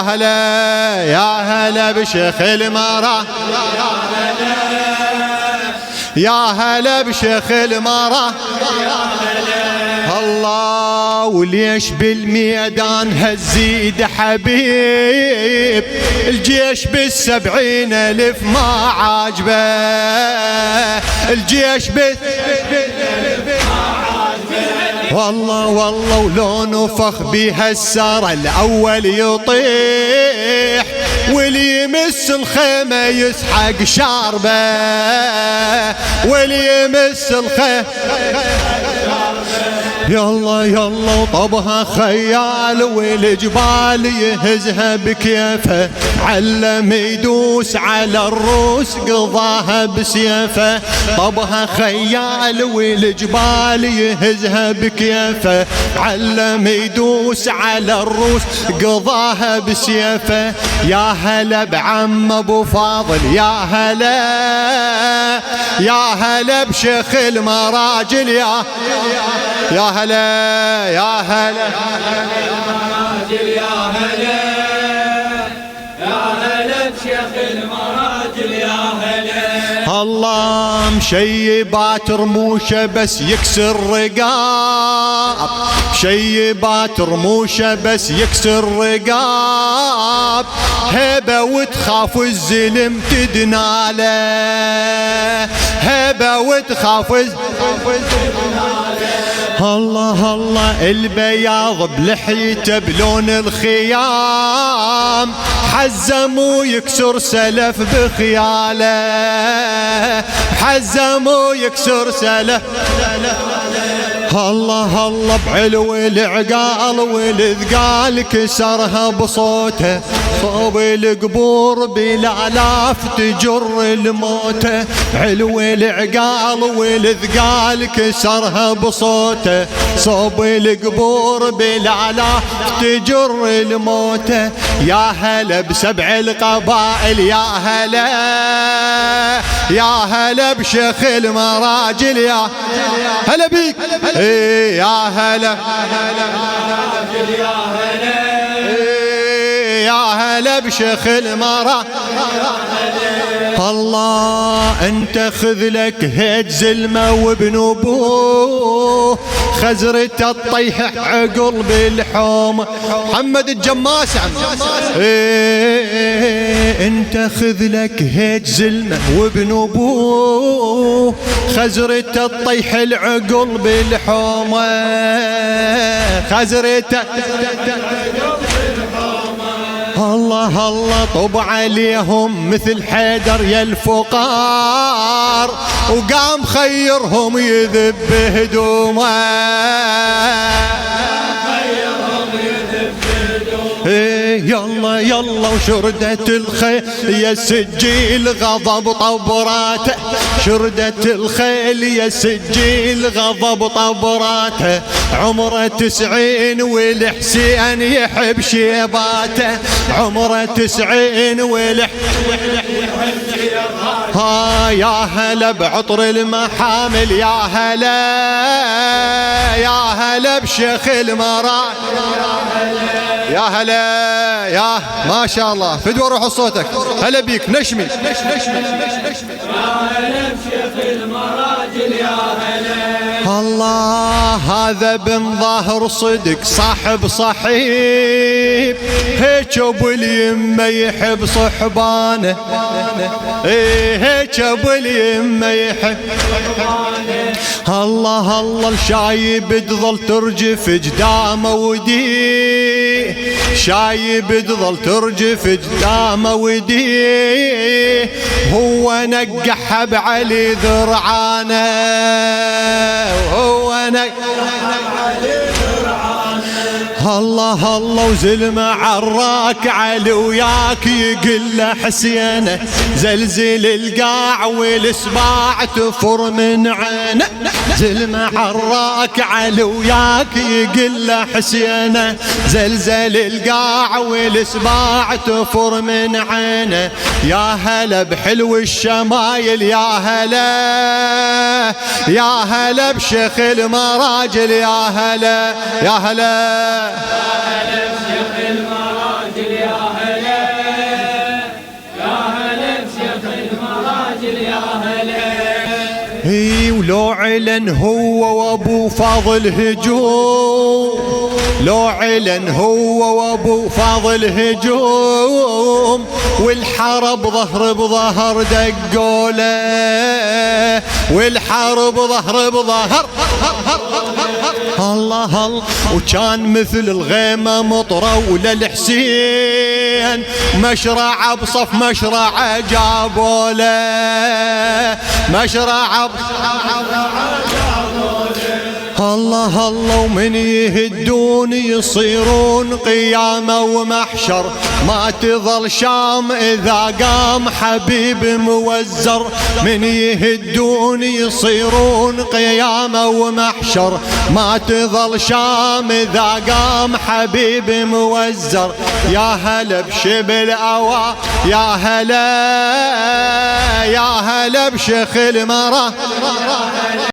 هلا يا هلا بشيخ المرا، يا هلا بشيخ المرا. الله وليش بالميدان هالزيد حبيب، الجيش بالسبعين ألف ما عاجبه، الجيش والله والله ولو نفخ بها السارة الأول يطيح، واللي يمس الخيمة يسحق شاربه، واللي يمس الخيمة يلا يلا وطبها خيال، والجبال يهزها بكيفه، علم يدوس على الروس قضاها بسيفه، طبها خيال والجبال يهزها بكيفه، علم يدوس على الروس قضاها بسيفه. يا هلا بعم ابو فاضل، يا هلا يا هلا بشيخ المراجل، يا هلا يا هلا يا هلا يا هلا بشيخ المراجل، يا هلا. الله مشيبات رموشه بس يكسر رقاب، مشيبات رموشه بس يكسر رقاب، هبه وتخاف الزلم تدناله، هبه وتخاف الله الله البياض بلحيته بلون الخيام، حزم ويكسر سلف بخياله، حزم ويكسر سلف الله الله بعلو العقال والذقال كسرها بصوته، صوب القبور بالالاف تجر الموته، علو العقال والذقال كسرها بصوته، صوب القبور بالالاف تجر الموته. يا هلا بسبع القبائل، يا هلا يا هلا بشيخ المراجل، يا هلا بيك يا هلا يا هلا بشيخ المرا. الله انت خذ لك هيج زلمه وابن ابوه، خزرته تطيح عقل بالحوم، محمد الجماس عم انت خذ لك هيج زلمه وابن ابوه، خزرته تطيح العقل بالحوم، خزرته الله الله طب عليهم مثل حيدر يا الفقار، وقام خيرهم يذب هدومه، يلا يلا وشردت الخيل يا سجيل غضب طبراته، شردت الخيل يا سجيل غضب طبراته، عمره 90 والحسين يحب شيباته، عمره 90 ها يا هلا بعطر المحامل، يا هلا يا هلا بشيخ المرا، يا هلا يا ما شاء الله فدوى روح صوتك، هلا بيك نشمي يا هلا بشيخ المراجل، يا هلا. الله هذا بن ظاهر صدق صاحب صحيب، هيك ابو اليمه يحب صحبانه، هيك ابو اليمه يحب الله الله الشايب تظل ترجف قدامه وديه، شايب تظل ترجف قدامه وديه، هو نقحها بعلي ذرعانه، وهو نقحها بعلي الله الله وزلمة عراك علي وياك يقل له حسينه، زلزل القاع والسباع تفر من عينه، زلمة عراك علي وياك يقل له حسينه، زلزل القاع والسباع تفر من عينه. يا هلا بحلو الشمايل، يا هلا يا هلا بشيخ المراجل، يا هلا يا هلا يا هلا بشيخ المراجل، يا هلا. ولو علن هو وابو فاضل هجوم، لو علن هو وابو فاضل هجوم، والحرب ظهر بظهر دقوله، والحرب ظهر بظهر الله الله. وكان مثل الغيمة مطرة وللحسين مشرع بصف مشرع جابوا له، مشرع الله الله. ومن يهدون يصيرون قيامة ومحشر، ما تظل شام إذا قام حبيب موزر. من يهدون يصيرون قيامة ومحشر، ما تظل شام إذا قام حبيب موزر. يا هلا بشبل أوا، يا هلا، يا هلا بشيخ المرا.